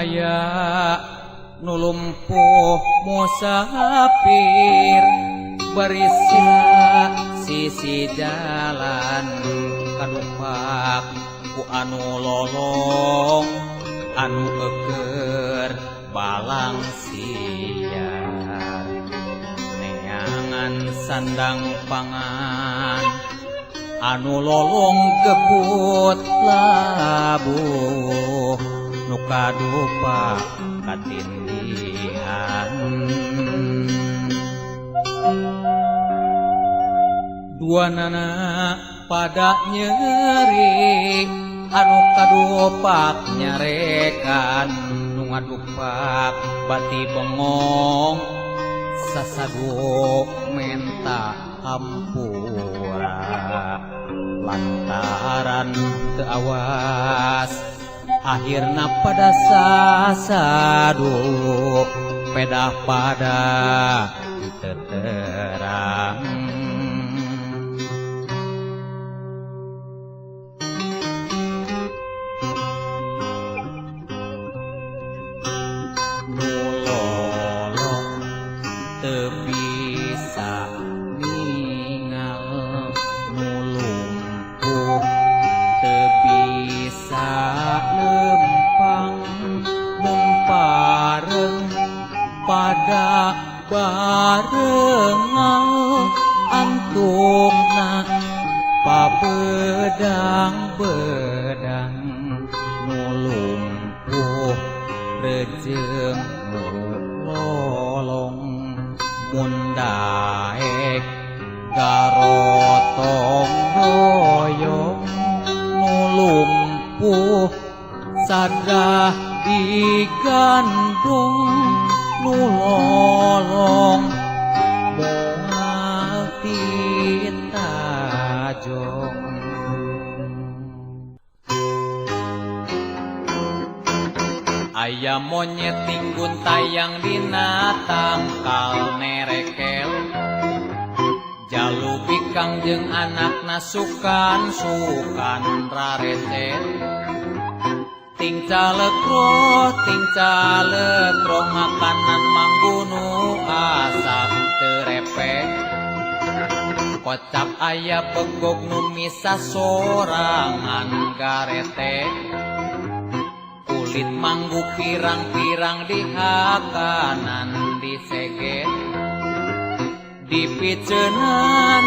aya nulumpuh musafir berisila sisi jalan kadupak ku anu lolong anu eger balang siar neangan sandang pangan anu lolong gebut labuh nu kadupak katindihan dua nana pada nyeri anu kadupak nyarekan nu ngadupak bati bengong sasadu menta hampura lantaran teu awas akhirna pada sasadu pedah pada terang pada barengal antungna pabedang-bedang nulumpuh rejeng lolong mundaek garotong royong nulumpuh sadah digandung nulolong moal titajong aya monyet tinggun tayang dina tangkal nerekel jalubi kangjeng anakna sukan rareset ting caletro makanan manggunu asap terepek kocap aya begog nu misa sorangan garete kulit manggu pirang-pirang di hakanan diseget dipiceunan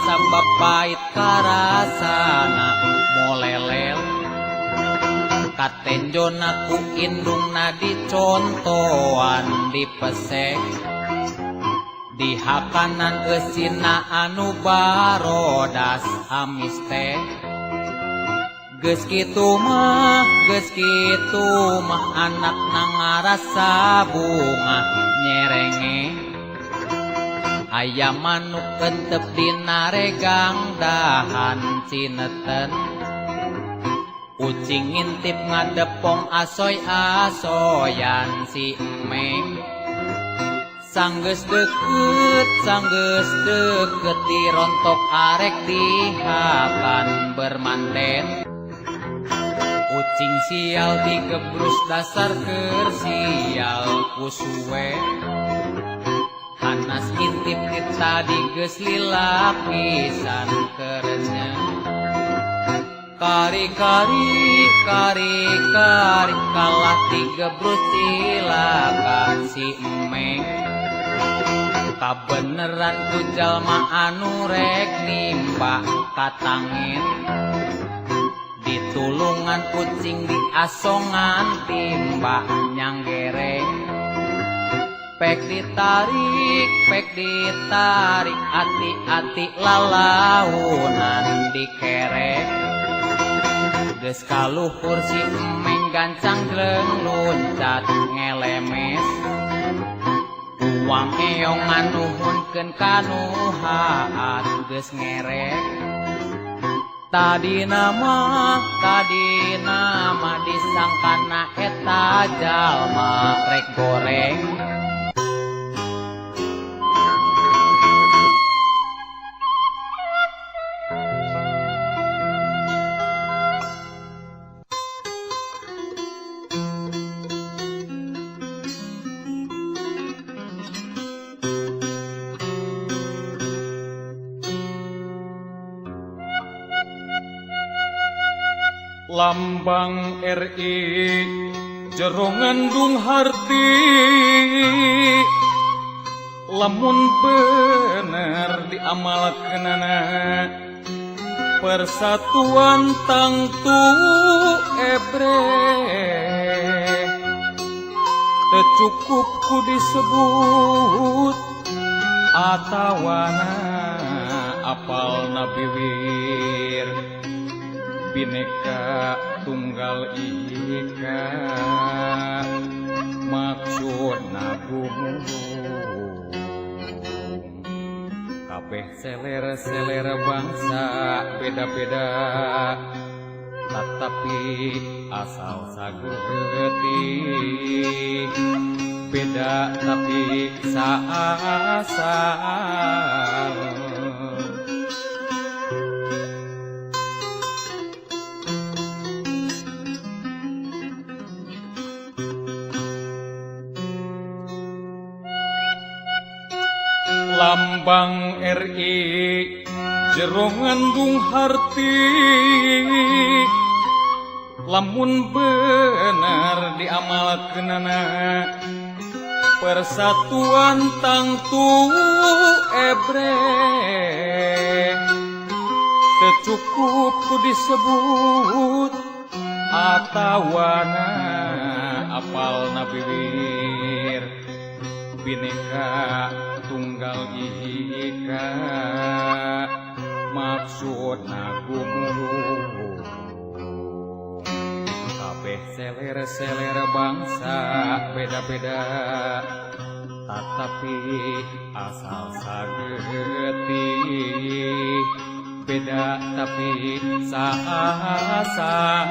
sabab pait karasana molelel katenjona ku indungna dicontoan dipesek di hakanan eusina anu barodas amis teh geus kitu mah anakna ngarasa bunga nyerenge aya manuk kentep dina regang dahan cineten ucing ngintip ngadepong asoy-asoyan si emeng sanggeus deket dirontok arek dihakan bermanten ucing sial digebrus dasar keur sial kusuwe hanas ngintip kita digeus lila pisan kerennya kari kalah digebrus silakan si emeng kabeneran ku jalma anu rek nimba katangin ditulungan kucing diasongan timba nyanggereng pek ditarik ati-ati lalaunan dikerek geus kaluhur si emeng gancang gleng loncat ngelemes uang eong nganuhunkeun kanuhaan geus ngerek tadina mah disangkana eta jalma rek goreng lambang RI jero ngandung harti lamun bener diamalkeunana persatuan tangtu ebre teu cukup ku disebut atawana apal nabiwir Bhinneka Tunggal Ika maksudna gumulung kabeh selera bangsa beda-beda tetapi asal sageutik beda tapi saasal lambang RI jero ngandung harti lamun bener diamalkeunana persatuan tangtu ebre teu cukup ku disebut atawana apal nabiwir Bhinneka Tunggal Ika maksudna gumulung kabeh selera bangsa beda-beda tetapi asal sageutik beda tapi saasal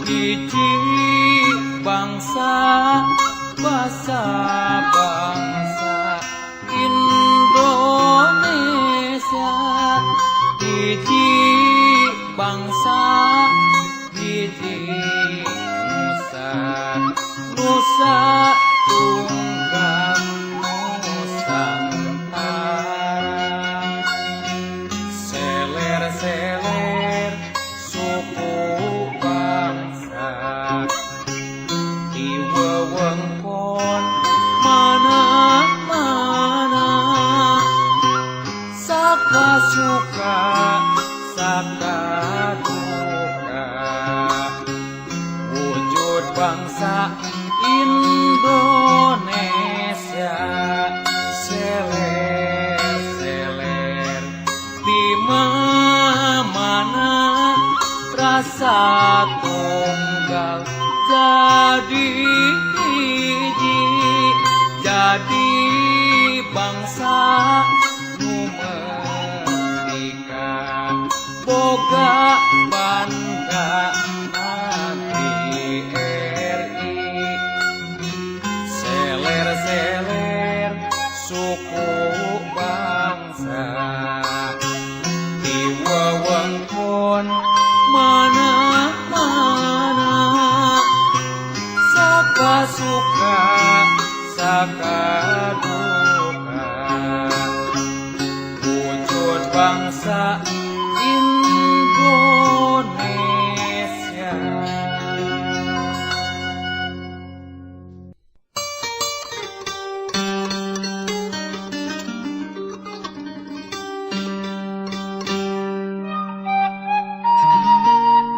hiji bangsa Indonesia hiji bangsa hiji nusa tunggal nusantara seler suku bangsa di wewengkon mana-mana saka suka saka duka wujud bangsa Indonesia seler di mana rasa tunggal jadi hiji jadi bangsa nu merdeka boga bangga negeri RI seler suku bangsa di wewengkon mana-mana saka suka saka duka wujud bangsa Indonesia.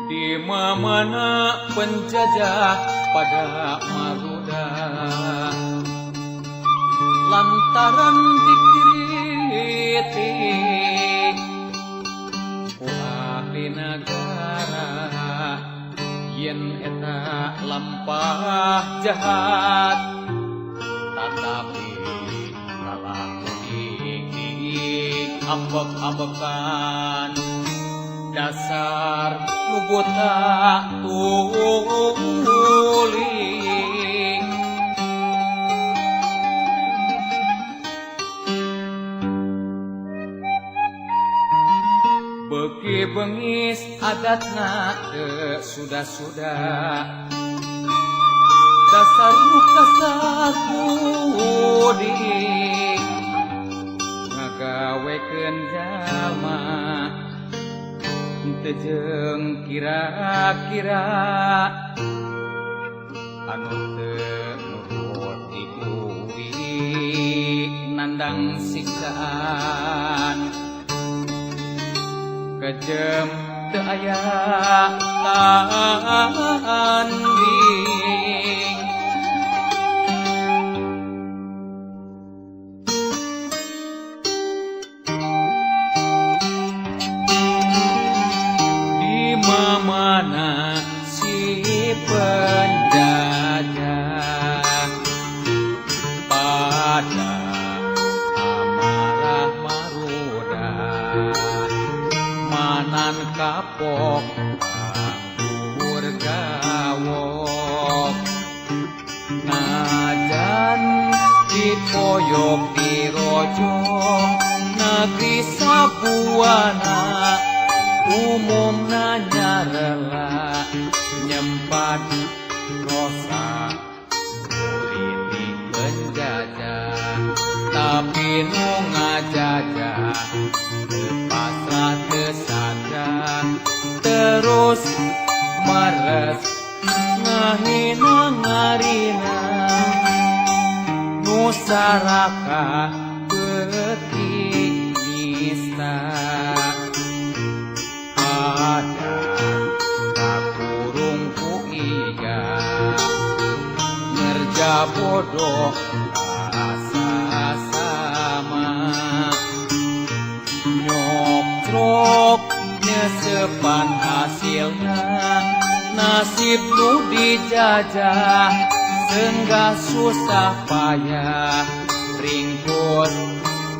Di mana penjajah pada maruda lantaran dikritik ku ahli negara yen eta lampah jahat tetapi lalaku dik ambek-ambekan dasar nu buta tuli beki bengis adatna teu sudah-sudah dasar nu kasar budi ngagawekeun jalma teu jeung kira-kira anu teu nurut dikuwi nandang siksaan kejem teu aya tanding di mana si penjajah pada amarah marudah manan kapok anggur gawok najan dipoyok dirojong negeri sabuana umumna nyarela nyempat rosa politik penjajah tapi nu ngajajah pasrah tesadah terus meres ngahina ngarina nusaraka betik nista ada kakurung ku iga ngerja bodoh rasa sama nyok nyesepan hasilnya nasib nu dijajah senggah susah payah ringkut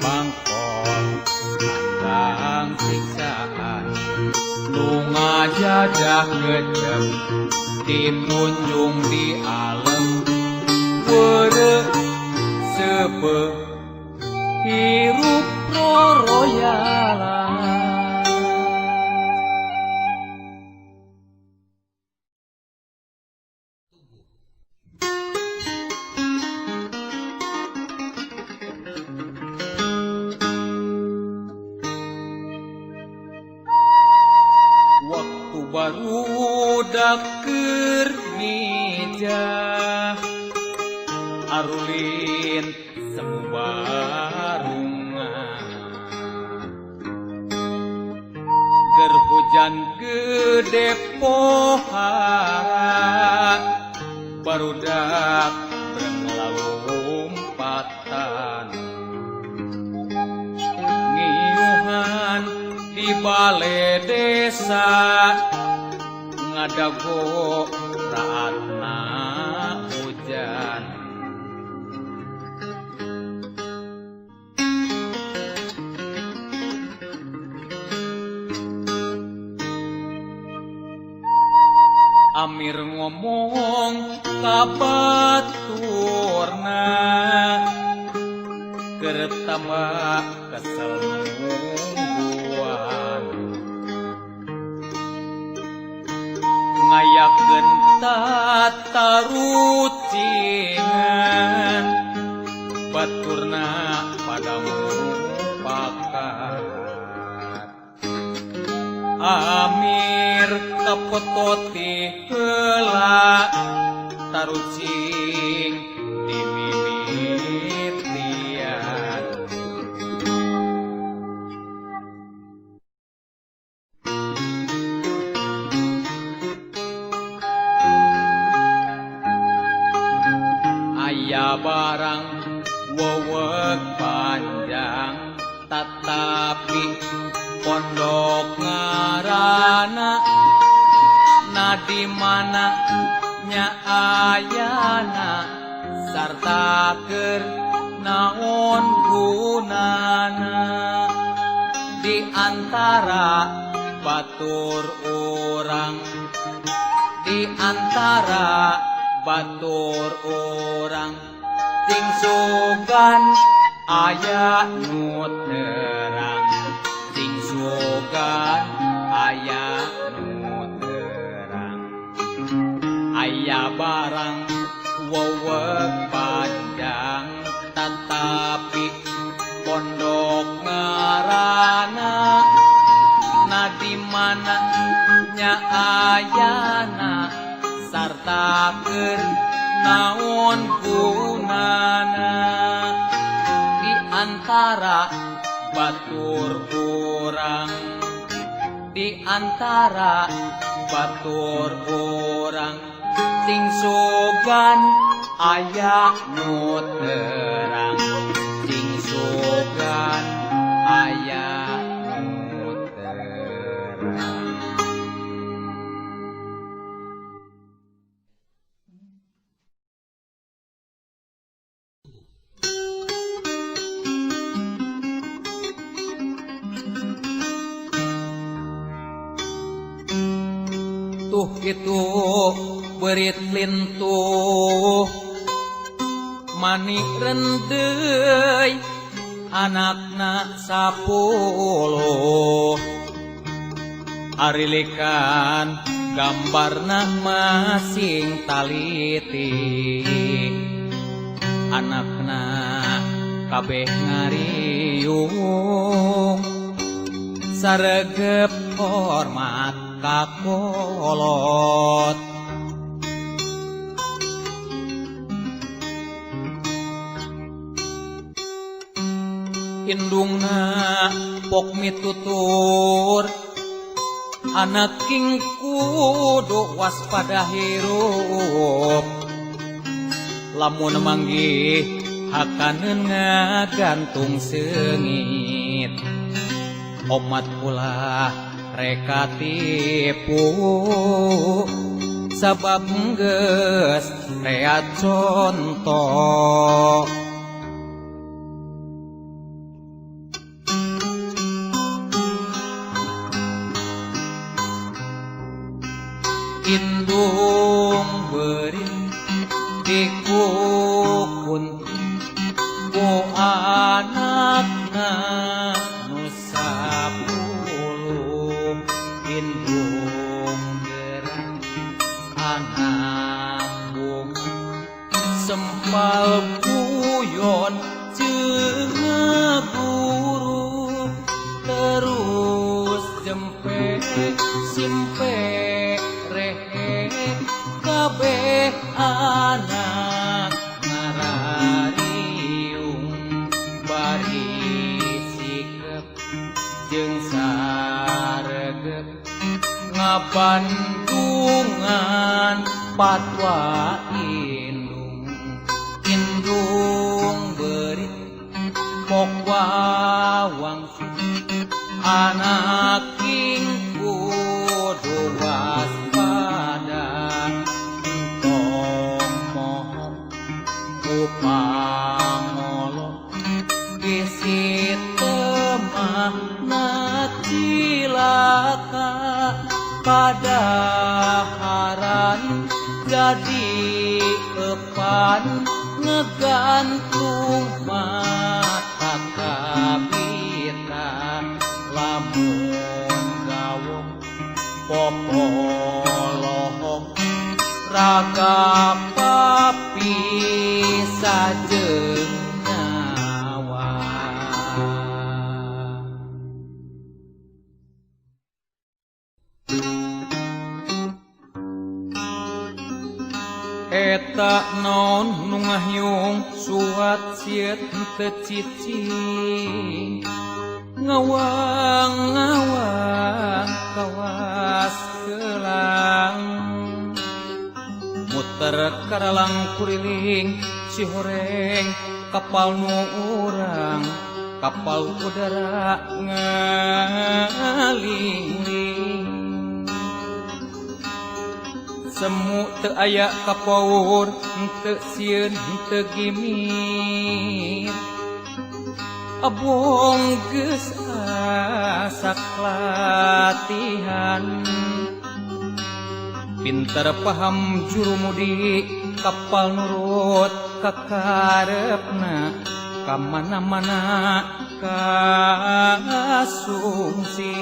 bangkol mandang siksaan nu ngajajah kejem ditunjung di alam weureu sebeuh hirup roroyalan waktu barudak keur mija arulin sembarungan ger hujan gede pohara barudak bernglalumpatan ngiuhan di balai desa ngadago saatna hujan Amir ngomong ka baturna keur tambah kesel nungguan ngayakeun tata rucingan baturna pada mupakat Amir kapototi heula tarucing di mimitian aya barang weweg panjang tetapi pondok ngarana na di mana nya ayana sarta keur naon gunana di antara batur orang di antara batur orang ting sugan aya nu terang ting sugan aya barang weweg panjang tetapi pondok ngaranna na di mana nya ayana sarta keur naon gunana di antara batur urang di antara batur urang sing sogan aya nu terang sing sogan aya nu terang. Tuh itu berit lintuh mani rendeuy anakna 10 arilikan gambarna masing taliti anakna kabeh ngariung saregep hormat kakolot indungna pok mitutur anak king kudu waspada hirup lamun manggih hakaneun ngagantung seungit omat ulah reka tipu sabab geus rea contoh indung beurit dikukun ku anakna nu 10 indung gerang anak bung sempal kuyon jeung ngaguru terus jempe simpe kabeh anak ngarariung bari sikep jeung saregep ngabandungan patwa indung beurit pok wawangsit anak king kudu waspada pangolo bisi temah nacilaka kadaharan jadi epan ngegantung mata kabita lamun gawong popolohong raga papi sajeng nyawa eta non nu ngahyung suat sieut teu cicing ngawang-ngawang kawas kelang muter karalang kuriling si horeng kapal nu urang kapal udara ngalingling semu teu aya kapour teu sieun teu gimir abong geus asak latihan pinter paham jurumudi kapal nurut kakarepna kamana-mana kasungsi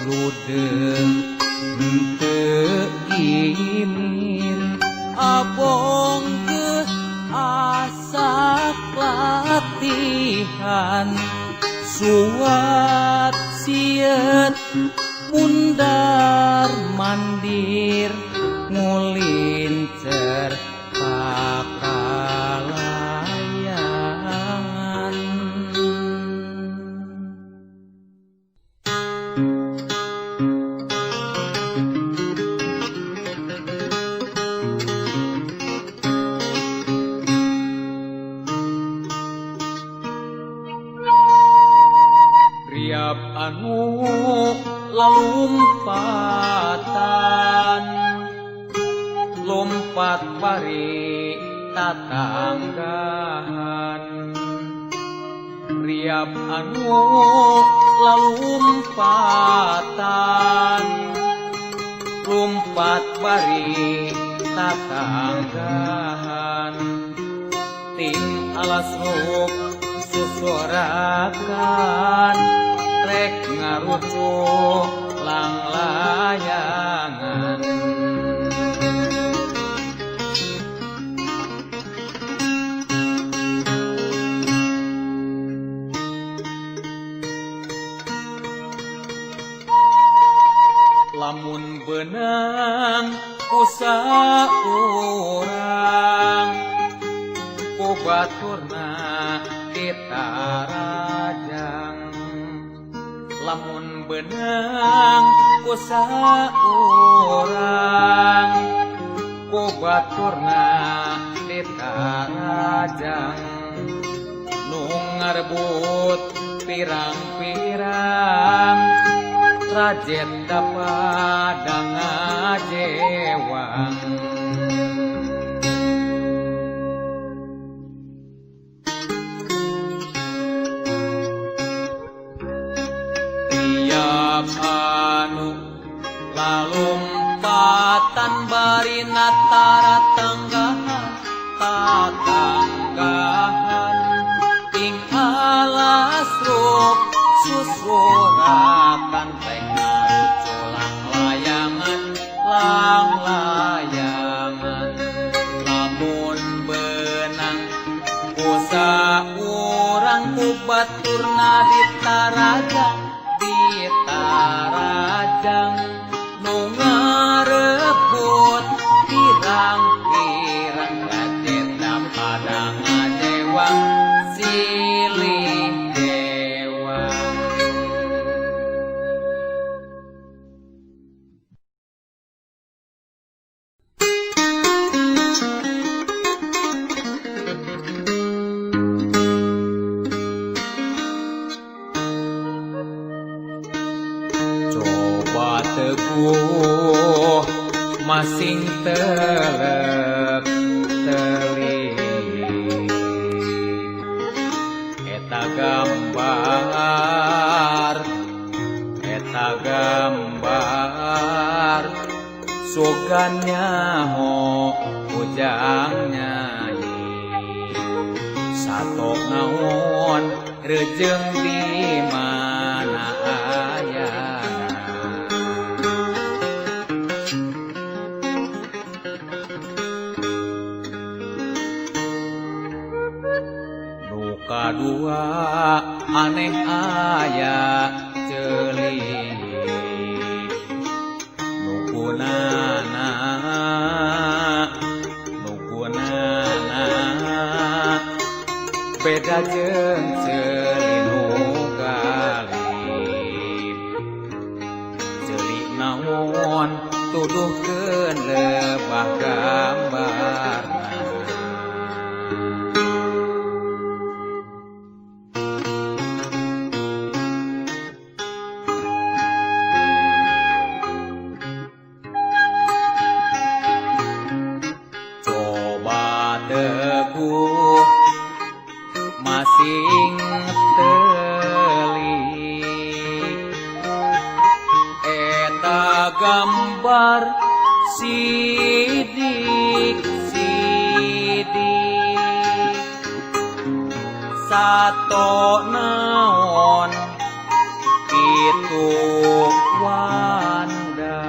ludeng henteu gimir abong geus asak latihan suat sieut mundar mandir ngulincer pakalayangan riap anu lalumpatan lompat pari tatanggahan riap anu lalumpatan lompat pari tatanggahan ting alas ruk susorakan rek ngarucuk lang layangan lamun beunang usaha urang ku baturna ditarajang lamun beunang usaha urang ku baturna ditarajang nu ngarebut pirang-pirang rajet dapat ngajewang tiap anu lalumpatan bari natara tanggahan tatanggahan ting alas ruk susurakan teh ngaruculang layangan lang layangan lamun beunang usaha urang ku baturna ditarajang nu ngarebut pirang-pirang rajet pada ngajewang silih dewa coba teguh masing telek telik eta gambar sogannya ho ujang nyai satok naon rejeng di mana ayana kadua aneh aya ceuli nukunana beda jeung ceuli nu galih ceuli naon tuduhkeun lebah gambar teguh masing telik eta gambar sidik sato naon itu wanda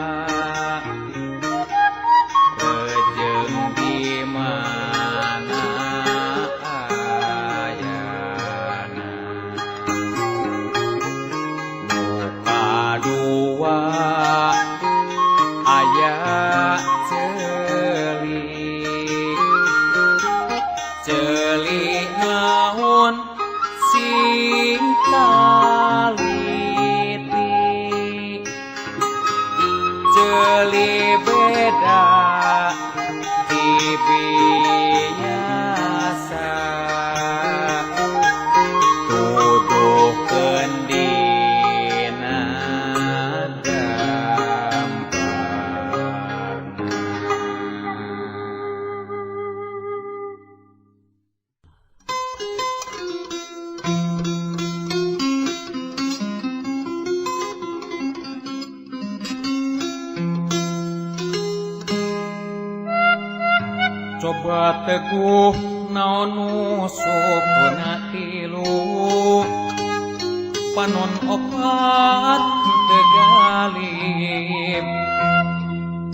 rejeng di mana ayana muka dua aya celik naon sing taliti celik beda di biasa tuduhkeun dina coba teguh naon nusukna tilu panon opat tegalip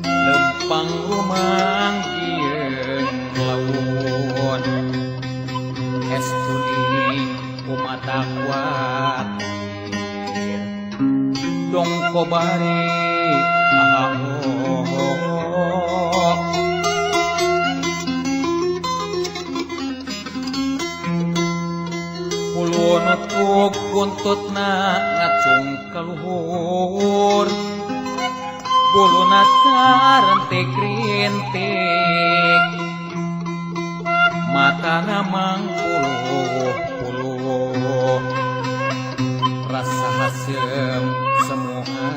lempang rumanggieun laut estuni umata kuatir dong kobari nutuk buntutna ngacung kaluhur buluna carentik-rintik matana mangpuluh-puluh rasa hasem semua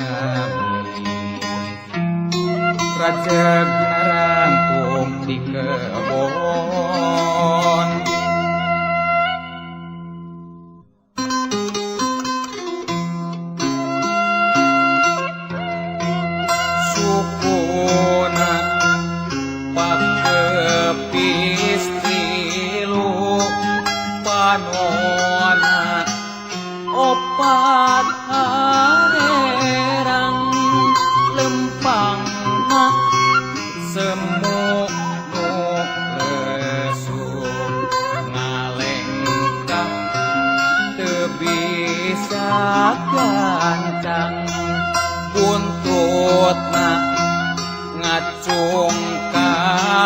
rajeg narangkum di kebon opat arerang lempangna semu nu resuk ngalengkang teu bisa gancang buntutna ngacung ka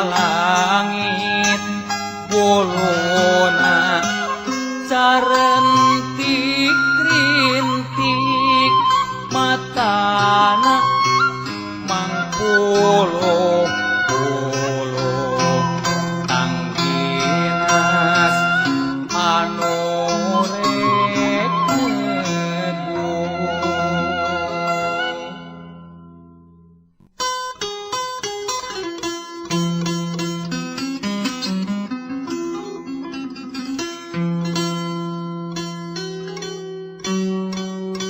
langit buluna carentik-rintik matana mangpuluh-puluh tangginas anu rek neguh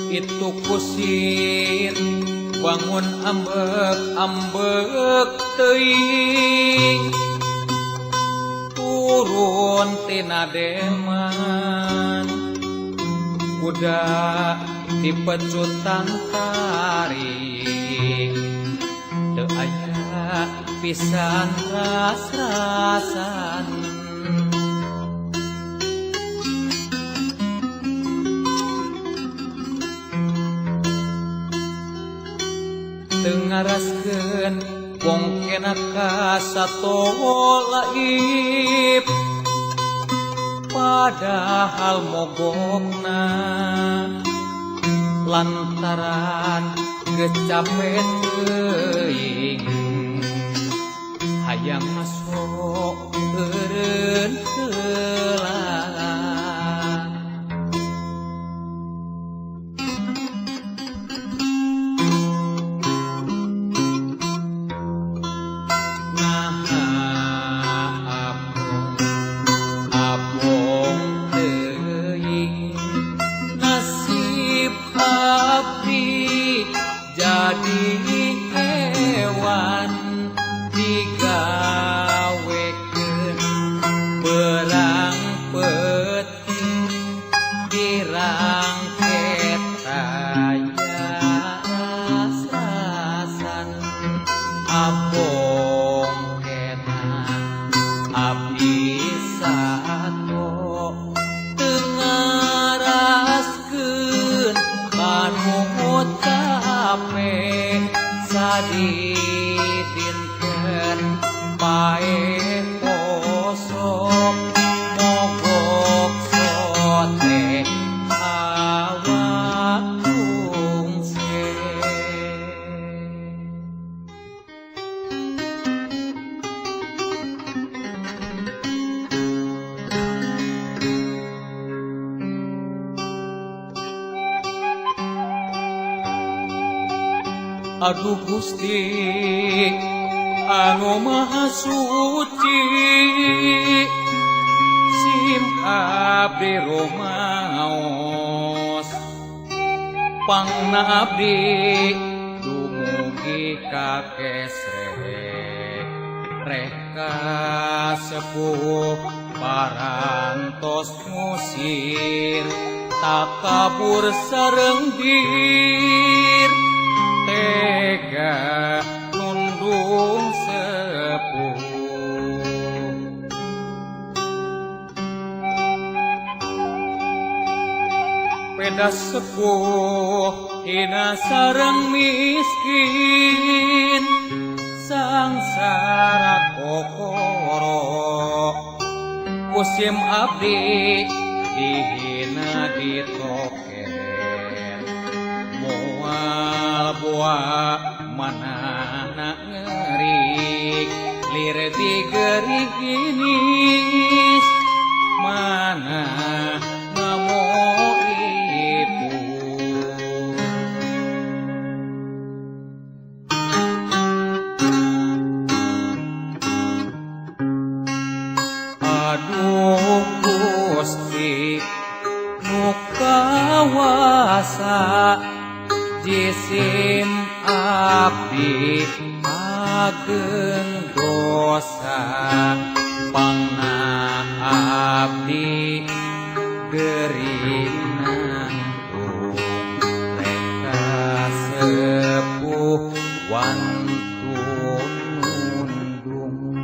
itu kusin bangun ambek-ambek teuing turun tina deman udah dipecutan tarik teu aya pisan ras-rasan ngaraskeun bongkena ka sato laib padahal mogokna lantaran kecapen teuing hayang masuk eureun heula jadi hewan digawekeun Aduh Gusti anu maha suci sim abdi romaos pangna abdi dumugi ka kesrek reka sepuh parantos musir tak kabur sareng dir tega nundung sepuh peda sepuh hina sareng miskin sangsara kokoro kusim abdi dihina ditoket moal buah manana ngerik lir digerik ginis mana ngamo itu aduh Gusti nu kawasa jisim abdi ageng dosa pangna abdi gerinang reka sepuh wantun nundung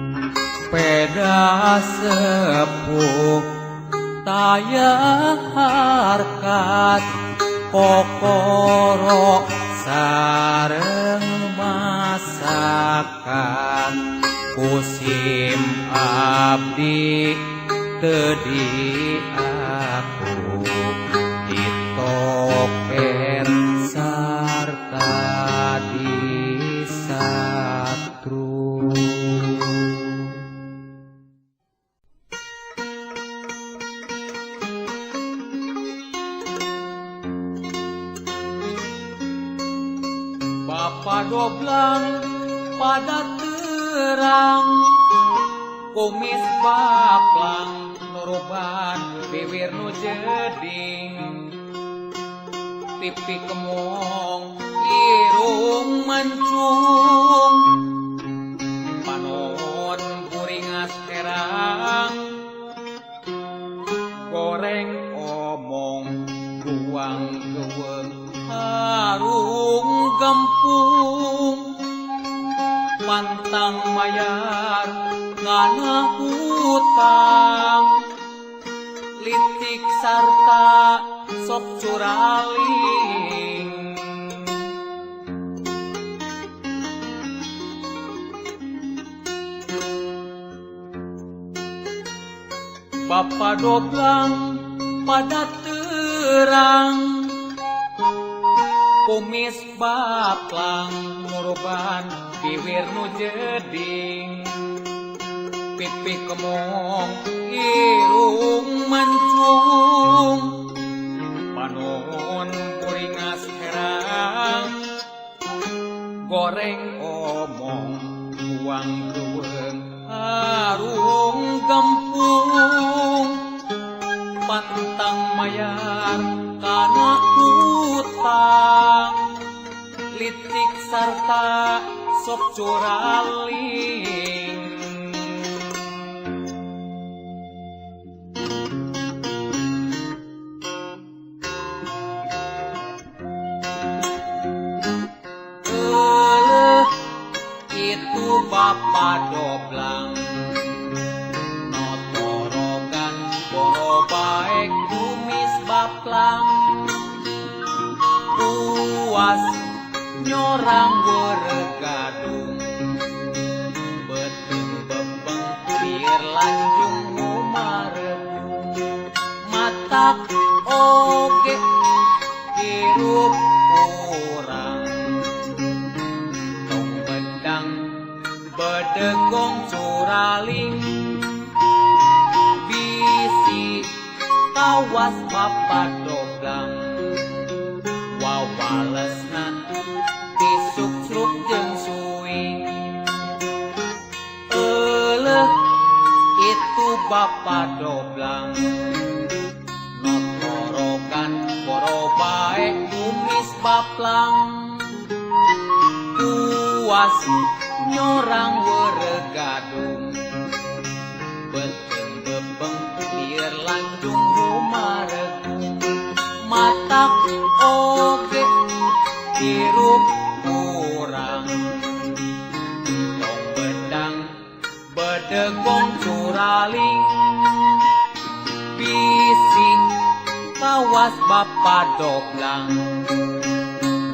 peda sepuh taya harkat kokoro sareng masakan kusim abdi tedi aku ditoken sarta disatru Bapa doblang pada terang kumis baplang nuruban bibir nu jeding pipi kemong irung mancung panon buringas terang goreng omong buang geweng harung gampung pantang mayar ngana hutang litik sarta sok curaling Bapa doblang pada terang kumis baplang muruban bibir nu jeding pipi kemong irung mancung panon buringas herang goreng omong buang geweng harung gampung pantang mayar kana hutang litik sarta sok curaling itu Bapa doblang notorogan boro baek kumis baplang puas nyorang beregadung beteng bebeng bir lanjung umarebung matak oge hirup orang tong bedang bedegong curaling bisi tawas Bapa doblang wawalesna tisuk Bapa doblang notorokan poro bae kumis baplang puas nyorang weregadung beteng bebeng lieur lanjung rumaregung matak oge hirup kurang tong bedang bedegong curaling bising kawas bapa doblang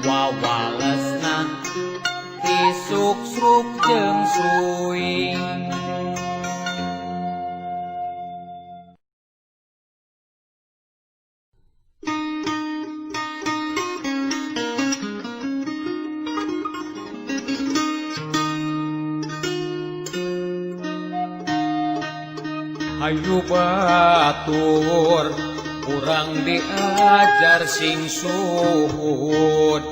wawalesna tisuk-sruk jeung suing Hayu batur urang diajar sing suhud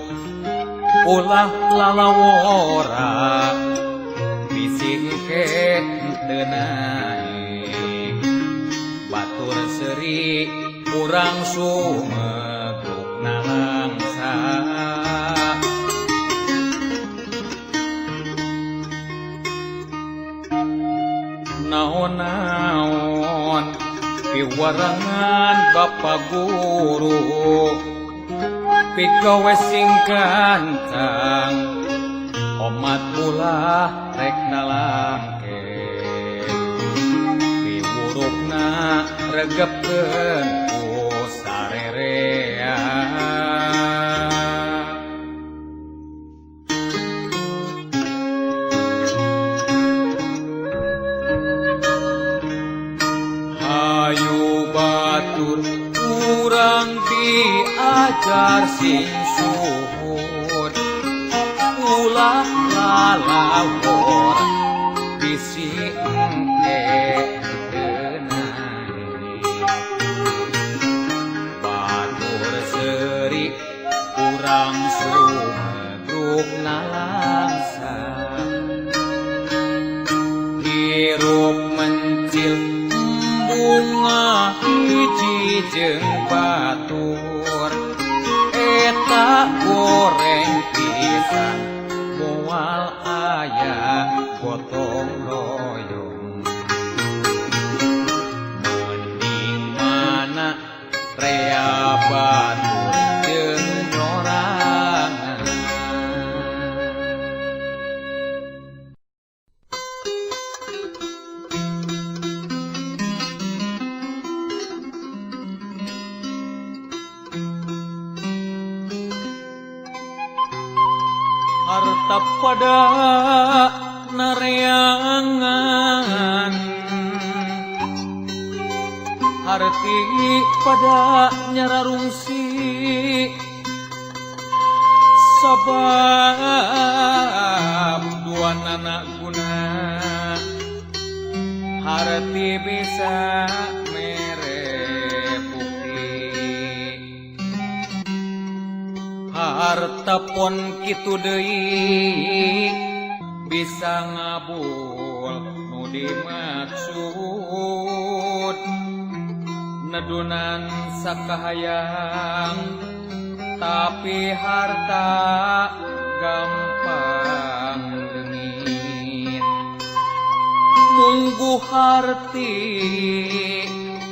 ulah lalawora bisingkeun teu nae batur seuri urang sumegrukna langsa naon-naon piwarangan Bapa Guru pigawe sing ganteng omat ulah rek nalangke piwurukna regepkeun ku sarerea urang diajar sing suhud ulah lalawor bisi engke denai batur seuri urang sumegruk nalangsa hirup mencil bunga hiji jeung batur eta goreng pisan moal aya gotong royong mending mana rea batur jeung nyorangan harta pada nareangan harti pada nyararungsi sabab dua anak guna harti bisa harta pon kitu deui bisa ngabul nu dimaksud nedunan sakahayang tapi harta gampang leungit munggu harti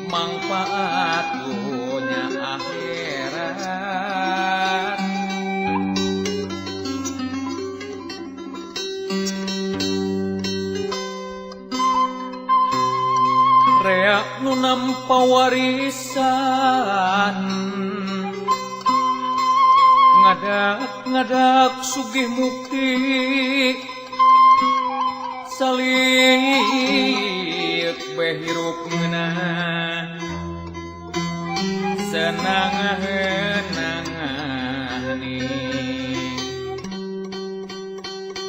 mangfaat dunya akhirat rea nu nampa warisan ngadak sugih mukti saliuk behirup ngeunah senang-senangani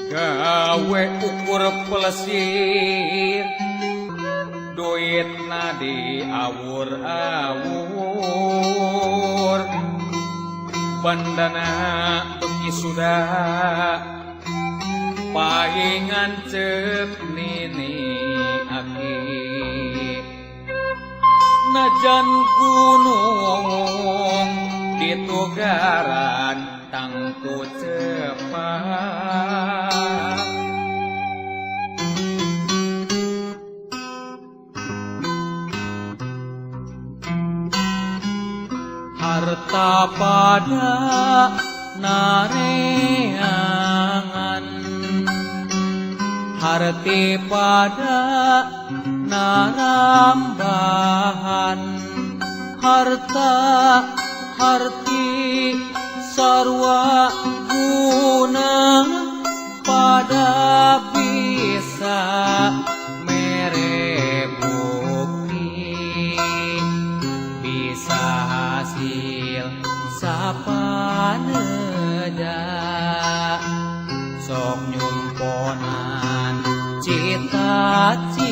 gawe ukur pelesir duitna diawur-awur bandana beki sudah pahingan cep nini aki najan gunung ditugaran tangtu cepat harta pada nareangan harti pada narambahan harta harti sarwa guna pada bisa mere bukti bisa hasil sapaneda sok nyumponan cita-cita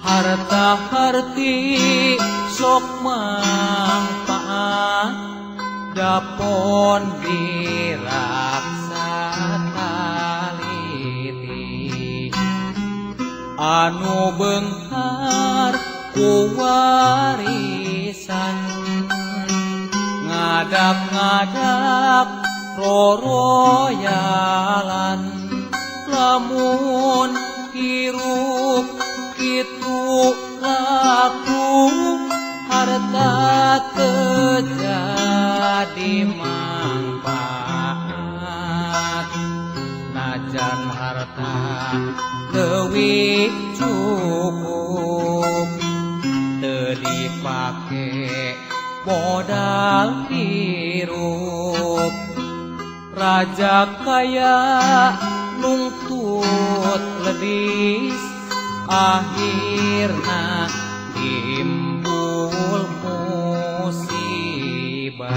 harta harti sok manfaat dapon diraksa taliti anu beunghar ku warisan ngadap-ngadap roroyalan lamun hirup kitu laku harta terjadi manfaat najan harta leuwih cukup teu dipake modal hirup raja kaya nungtut ledis akhirna timbul musibah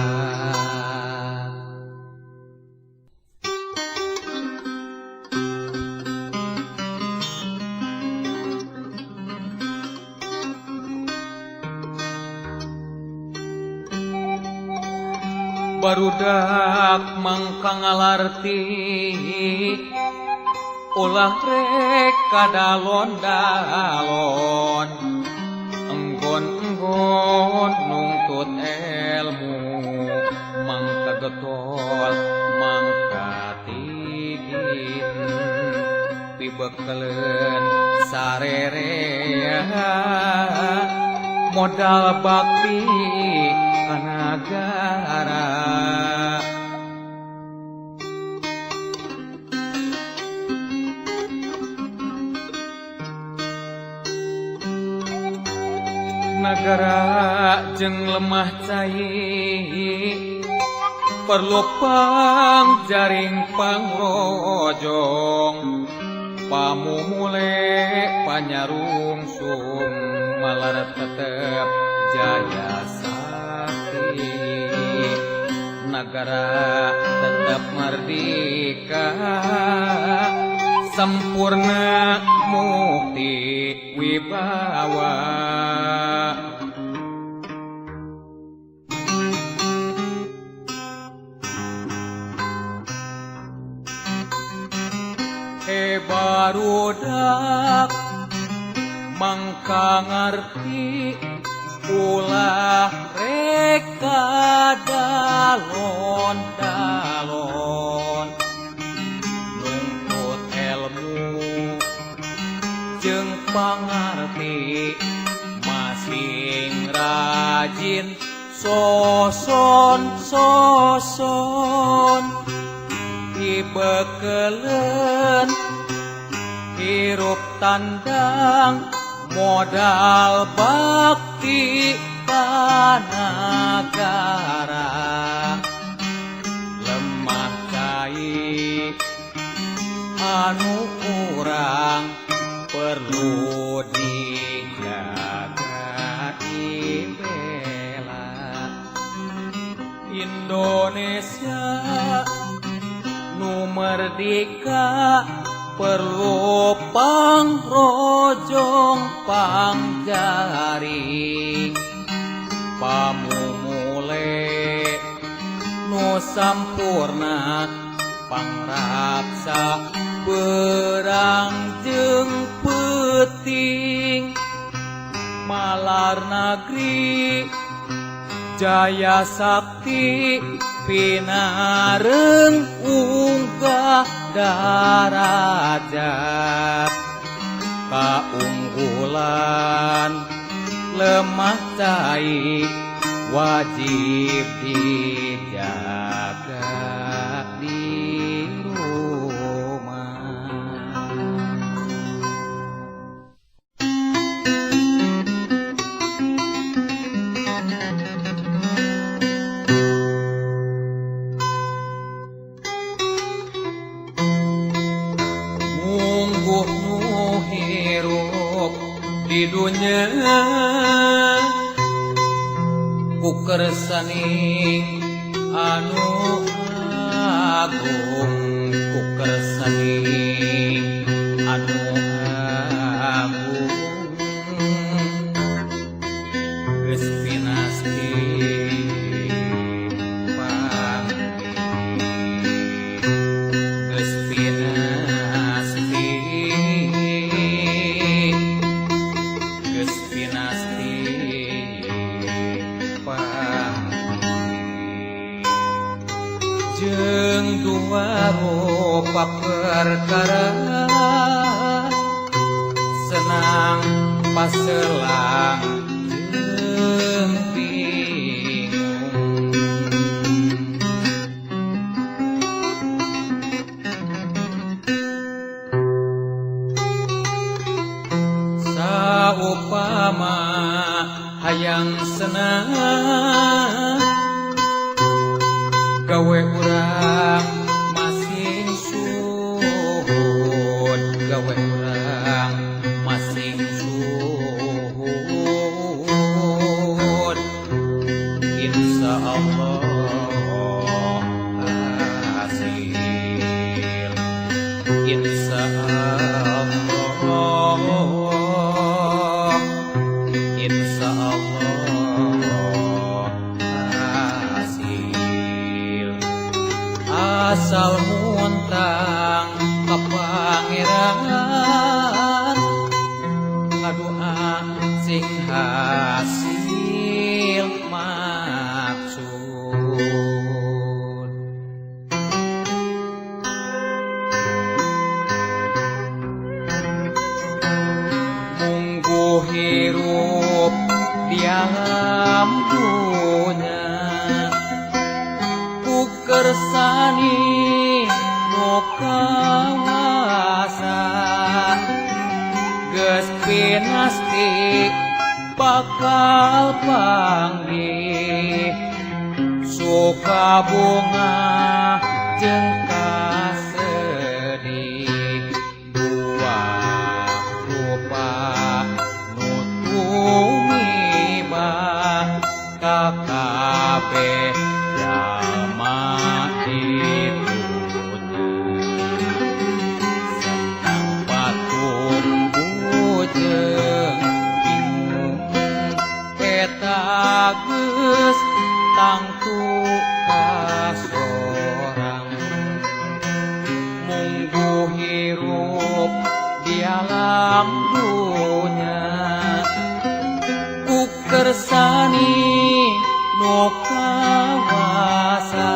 barudak mangka ngalarti ulah rek kadalon-dalon enggon-enggon nungtut ilmu mangka getol mangka tigin pibekeleun sarerea modal bakti ka nagara nagara jeung lemah cai perlu pangjaring pangrojong pamumule panyarungsung malar tetep jaya sakti nagara tetep merdeka sempurna mukti wibawa barudak mangka ngarti ulah reka dalon-dalon nuntut ilmu jeung pangarti masing rajin soson dibekeleun hirup tandang modal bakti ka nagara lemah cai anu urang perlu dijaga dibela Indonesia nu merdeka perlu pangrojong pangjari pamumule nu sampurna pangraksa berang jeung peuting malar negeri Jaya Sakti pinareng unggah darajat kaunggulan lemah cai wajib dijaga di rumah. Mungguh nu hirup di dunya ku kersani anu agung ku kersani anu agung geus pinasti panggi geus pinasti geus pinasti jeung dua rupa perkara senang paselang jeung bingung saupama hayang senang gawe urang masing suhud gawe urang masing suhud insyaallah hasil insyaallah asal muntang ka pangeran ngadoa sing hasil maksud mungguh hirup di alam dunya ku kersani nu kawasa geus pinasti bakal panggih suka bunga jeung kasedih dua rupa nu tumibah ka kabeh jalma geus tangtu kasorang mungguh hirup di alam dunya ku kersani nu kawasa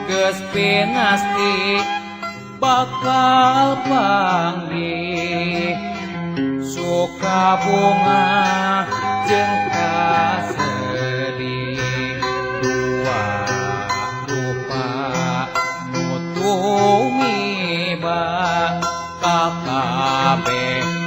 geus pinasti bakal panggih suka bunga jeung kasedih dua rupa nu tumibah ka kabeh